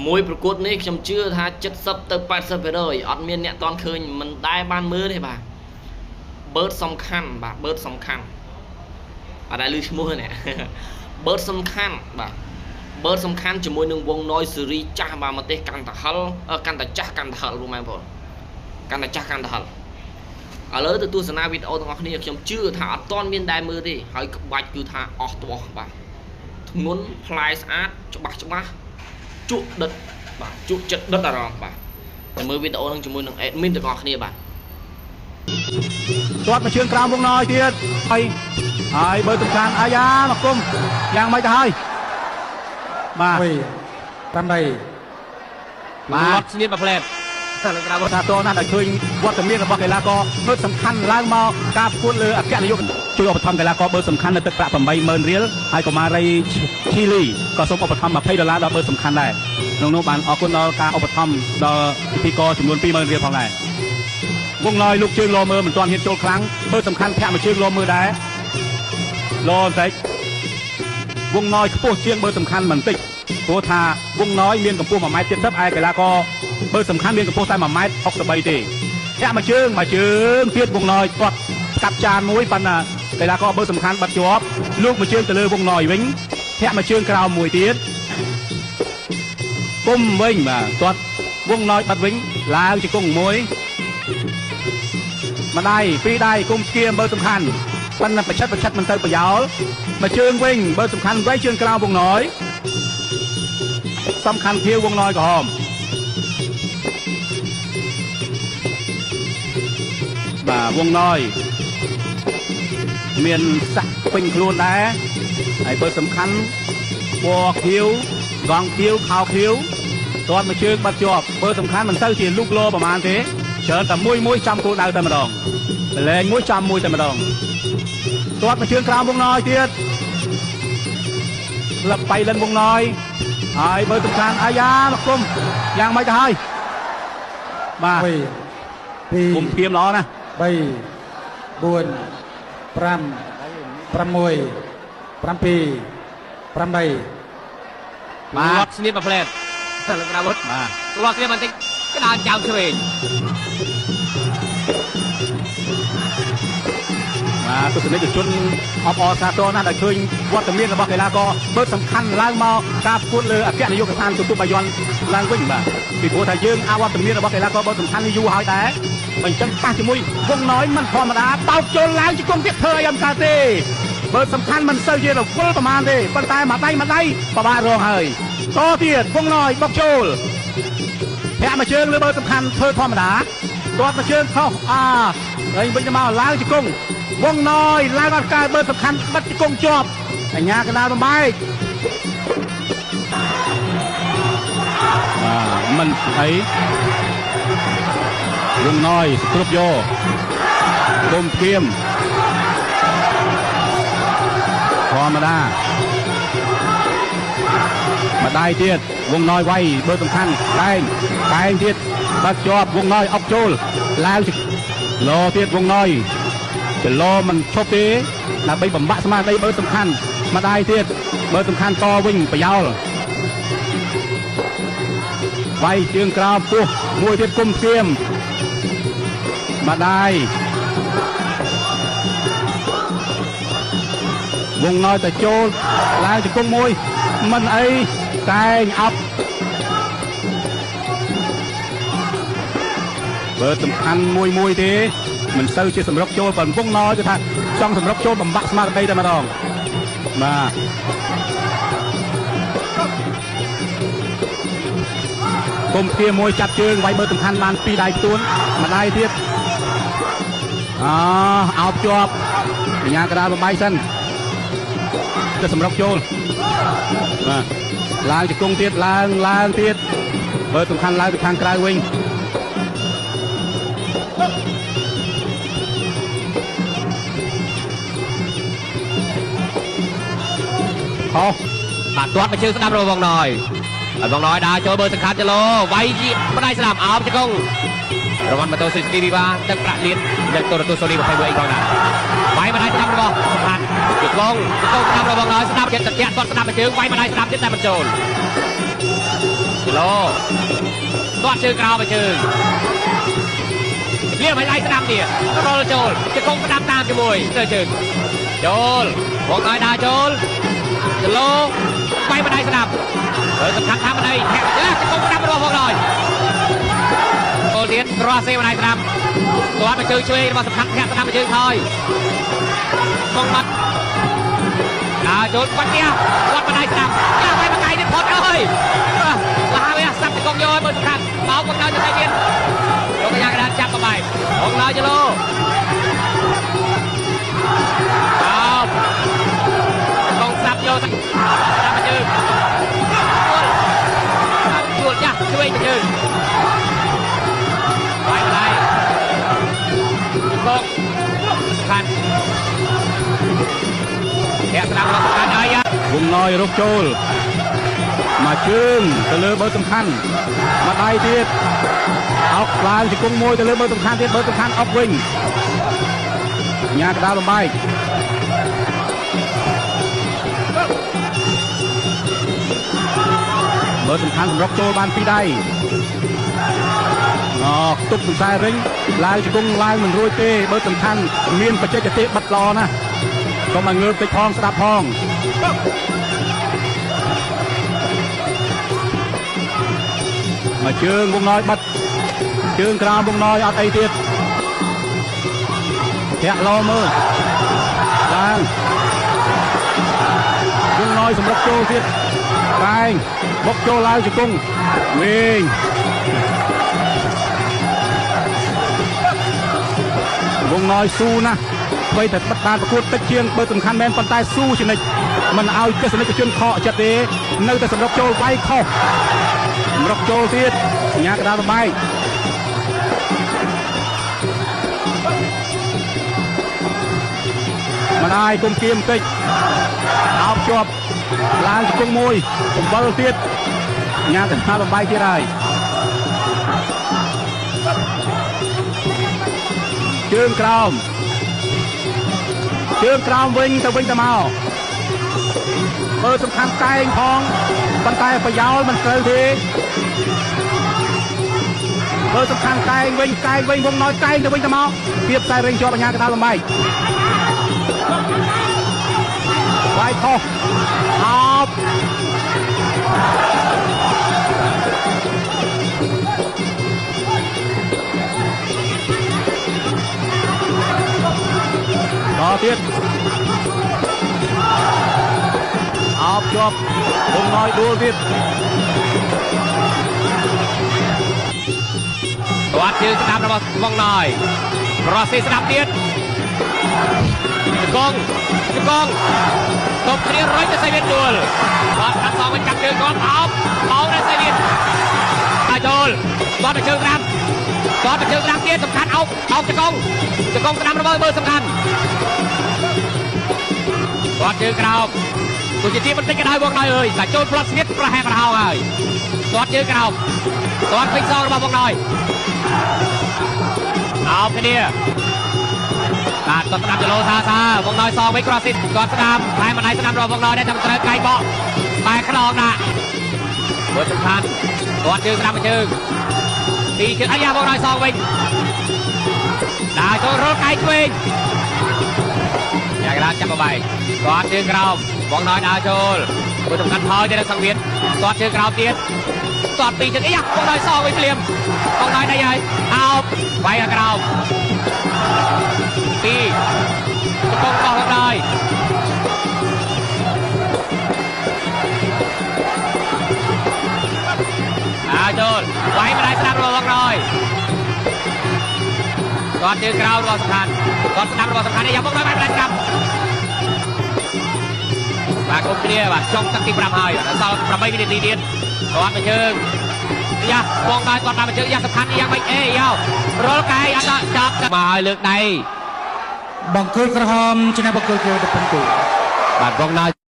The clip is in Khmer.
มวยประกวดนี้ខ្ញុំជឿថា70 ទៅ 80% អត់មានអ្នកតន់ឃើញមិនដែលបានមើលទេបាទបឺតសំខាន់បាទបឺតសំខាន់អត់ដែលឮឈ្មោះនេះបឺតសំខាន់បាទបឺតសំខាន់ជាមួយនឹងវងណយស៊េរីចាស់បាទមកទេសកាន់តែហិលកាន់តែចាស់កាន់តែហិលបងប្អូនកាន់តែចាស់កាន់តែហិលឥឡូវទៅទស្សនាវីដេអូទាំងអស់គ្នាខ្ញុំជឿថាអត់ទាន់មានដែលមើលទេហើយក្បាច់គឺថាអស់ទាស់បាទធ្ងន់ផ្លែស្អាតច្បាស់ជក់ដិតបាទជក់ចិត្តដិតអារម្មណ៍បាទតែមើលវីដេអូនឹងជាមួយនឹង admin ទាំងអស់គ្នាបាទទាត់មកជើងក្រោមវងណយទៀតហើយបើសំខាន់អាយ៉ាមកគុំយ៉ាងម៉េចទៅហើយបាទ8បាទស្នៀតមួយផ្លែតលើក្រៅថាតណាស់ដែលឃើញវត្តមានរបស់កីឡាករមើលសំខាន់ឡើងមកការប្រកួតលើអគ្គនាយកជួយឧបត្ថម្ភកីឡាករបើសំខាន់នៅទឹកប្រាក់ $80,000 រៀលហើយកុមារីឈីលីក៏សូមឧបត្ថម្ភ$20ដល់បើសំខាន់ដែរក្នុងនោះបានអរគុណដល់ការឧបត្ថម្ភដល់ពិធីករចំនួន$20,000 រៀលផងដែរវងណយលោកជើងលោមើលមិនទាន់ហ៊ានចូលខ្លាំងបើសំខាន់ធាក់មួយជើងលោមើលដែរលោបន្តិចវងណយខ្ពស់ជាងបើសំខាន់បន្តិចព្រោះថាវងណយមានកម្ពស់1.70 ម៉ែត្រឯកីឡាករបើសំខាន់មានកម្ពស់តែ1.63 ម៉ែត្រទេធាក់មួយជើងទៀតវងណយគាត់កាប់ចានមួយប៉ុន្តែកីឡាករបើសំខាន់បាត់ជាប់លោកមួយជើងទៅលើវងណយវិញធាក់មួយជើងក្រោមមួយទៀតគុំវិញបាទគាត់វងណយបាត់វិញឡើងជង្គង់មួយម្ដាយពីរដៃគុំស្គៀមបើសំខាន់ប៉ុន្តែប្រឆិតមិនទៅប្រយោលមួយជើងវិញបើសំខាន់វិញជើងក្រោមវងណយសំខាន់ធៀវវងណយក្រហមបាទវងណយមានសាក់ពេញខ្លួនដែរហើយបើសំខាន់ពណ៌ខៀវកងខៀវខោខៀវទាត់មួយជើងបាត់ជាប់បើសំខាន់មិនទៅជាលូកលោប្រហែលទេច្រើនតែមួយចំគោលដៅតែម្ដងលែងមួយចំមួយតែម្ដងទាត់មួយជើងក្រោមវងណយទៀតលឹកបៃលិនវងណយហើយបើសំខាន់អាយ៉ាមកគុំយ៉ាងម៉េចទៅហើយបាទគុំធៀមល្អណាស់3 4 5 6 7 8បាទស្នៀតមួយផ្លែតលើក្រៅបាទលាត់ស្នៀតបន្តិចក្តារចៅឆ្វេងបាទទស្សនិកជនអបអរសាទរណាស់ដែលឃើញវត្តមានរបស់កីឡាករបើសំខាន់ឡើងមកការប្រកួតលើអគ្គនាយកដ្ឋានទូបាយ័នឡើងវិញបាទពីព្រោះថាយើងអវត្តមានរបស់កីឡាករបើសំខាន់នេះយូរហើយដែរបើអញ្ចឹងប៉ះជាមួយវងណយមិនធម្មតាបោកចូលឡើងជង្គង់ទៀតធ្វើអីអំកើតទេបើសំខាន់មិនសូវជារវល់ប្រមាណទេប៉ុន្តែមួយដៃបបាក់រងហើយតទៀតវងណយបុកចូលធាក់មួយជើងលើបើសំខាន់ធ្វើធម្មតាទាត់មួយជើងខុសហើយវិញទៅមកឡើងជង្គង់វងណយឡើងអត់កើតបើសំខាន់បិទជង្គង់ជាប់អញ្ញាកណ្ដាលបំបែកមិនអីវងណយគ្រប់យកគុំគៀមធម្មតាម្ដាយទៀតវងណយវាយបើសំខាន់តែងទៀតបាត់ជាប់វងណយអុកចូលឡើងលោទៀតវងណយចលោមិនឈប់ទេដើម្បីបំបាក់ស្មារតីបើសំខាន់ម្ដាយទៀតបើសំខាន់តវិញប្រយោលវាយជើងក្រោមពោះមួយទៀតគុំស្គៀមម្ដាយវងណយទៅចូលឡើងជង្គង់មួយមិនអីតែងអប់បើសំខាន់មួយទេមិនសូវជាសម្រុកចូលប៉ុន្តែវងណយគឺថាចង់សម្រុកចូលបំបាក់ស្មារតីតែម្ដងបាទគុំគ្នាមួយចាប់ជើងវាយបើសំខាន់បាន2ដៃផ្ទួនម្ដាយទៀតអោបជាប់បញ្ញាកដាលបំបីសិនទៅសម្រុកចូលបាទឡើងជង្គង់ទៀតឡើងទៀតបើសំខាន់ឡើងទៅខាងក្រៅវិញខុសបាទទាត់មកជើងស្ដាប់របស់វងណយហើយវងណយដើរចូលបើសំខាន់ចលោវាយជាម្ដាយស្ដាប់អោបជង្គង់រង្វាន់ម៉ូតូស៊ូស៊ូគីវីវ៉ាទឹកប្រាក់លៀននៅទូរទស្សន៍សូនី21ផងដែរវាយម្ដាយស្ដាប់របស់សំខាន់ជង្គង់ស្ដាប់របស់វងណយស្ដាប់ចិត្តត្រជាក់គាត់ស្ដាប់មកជើងវាយម្ដាយស្ដាប់ទៀតតែមិនចូល โลตัวชื่อกราวไปชื่อเรียกไปไล่สนามเดียโรลโจลจะคงกระดับตามจมูกเจอชื่อโจลวงน้อยดาโจลจะโลไปบันไดสนามสำคัญทางบันไดแท็กจะคงกระดับไปรอพวกหน่อยโจลเดียนรอเซบันไดสนามตัวไปชื่อช่วยมาสำคัญแท็กสนามไปชื่อทอยมองมัดดาโจลวัดเดียววัดบันไดสนามย่าไปมาไกลนี่พอดเลยลาไปสับจะกองโยนบนสำคัญเบาของเราจะใจเย็นลงไปยางกระดานจับเข้าไปของเราจะโลเอาต้องสับโยนสับมายืนช่วยจ้ะช่วยมายืนไปอะไรกองสำคัญแขกสนามเราสำคัญอะไรอ่ะ วงน้อยรุกโจลมาជើងទៅលើបើសំខាន់មកដៃទៀតអោកឡើងជង្គង់មួយទៅលើបើសំខាន់ទៀតបើសំខាន់អុកវិញញ៉ាកដាលបំបែកបើសំខាន់សម្រុកចូលបានពីរដៃខ្ទប់សរសៃរិញឡើងជង្គង់ឡើងមិនរួចទេបើសំខាន់មានបច្ចេកទេសបិទល្អណាស់កុំឲ្យងើបតិចផងស្ដាប់ផងមកជើងវងណយបាត់ជើងក្រោមវងណយអត់អីទៀតធាក់ឡមើលឡើងវងណយសម្រាប់ចូលទៀតតែងបុកចូលឡើងជង្គង់វិញវងណយស៊ូណាស់អ្វីតែបិទបានប្រកួតទឹកជាងបើសំខាន់មែនប៉ុន្តែស៊ូជានិច្ចមិនឲ្យទស្សនិកជនខកចិត្តទេនៅតែសម្រាប់ចូលវាយខុសសម្រាប់ចូលទៀតញ៉ាកដាលបាយម្ដាយគុំគៀមបន្តិចអោបជាប់ឡើងជង្គង់មួយកំបិលទៀតញ៉ាកដាលបាយទៀតហើយជើងក្រោមជើងក្រោមវិញទៅវិញទៅមកបើសំខាន់កែងផងប៉ុន្តែប្រយោលមិនត្រូវទេបើសំខាន់កែងវិញវងណយកែងទៅវិញទៅមកពីផ្សាយរៀងជាប់បញ្ញាកដាលបំបែកវាយខុសអោបតទៀតអោបជាប់វងណយដួលទៀតวัดยืนสนามរបស់វងណយរស់ស៊ីស្ដាប់ទៀតជង្គង់តបគ្នារុញទៅសេវៀនដួលគាត់កាត់សងវិញចាប់ជើងគាត់អោបទៅសេវៀនអាចូលគាត់ទៅជើងស្ដាប់ទៀតសំខាន់អោបជង្គង់ស្ដាប់របស់មើលសំខាន់គាត់ជើងក្រោមទោះជាទីបន្តិចក៏ដោយវងណយអើយតែចូលផ្លត់ស្ងៀតប្រហែលប្រហោងហើយគាត់ជើងក្រោមគាត់ពេញសងរបស់វងណយអោបគ្នាបាទគាត់ស្ដាប់ចលោសាវងណយសងវិញក្រស៊ីតគាត់ស្ដាប់តែម្ដាយស្ដាប់របស់វងណយដែរតែត្រូវកៃបកបែរខ្នងដាក់មើលសំខាន់គាត់ជើងស្ដាប់ជើងទីជើងអាយ៉ាវងណយសងវិញដាក់ចូលរត់កៃឆ្វេងយ៉ាងណាចាប់បបែកគាត់ជើងក្រោមវងណយដើរចូលមើលសំខាន់ថយទៅដល់សង្វៀនគាត់ជើងក្រោមទៀតគាត់ពីជើងអាយ៉ាវងណយសងវិញភ្លាមវងណយដៃហើយអោបវាយក្រោមពីជង្គង់របស់វងណយចូលវាយម្ដាយស្ដាប់របស់វងណយគាត់ជើងក្រោមរបស់សំខាន់គាត់ស្ដាប់របស់សំខាន់នេះយ៉ាងវងណយវាយម្ដាយស្ដាប់បាទគុំគ្នាបាទចុងទឹកទី5ហើយដល់សល់8វិនាទីទៀតគាត់មកជើងយ៉ាបងណយគាត់បានមកជើងយ៉ាងសំខាន់យ៉ាងម៉េចអេយោរលកាយអត់ចាប់មកឲ្យលើកដៃ បង្គោលក្រហមឆ្នាំបង្គោលគោទៅពង្គោល បាទបងណយ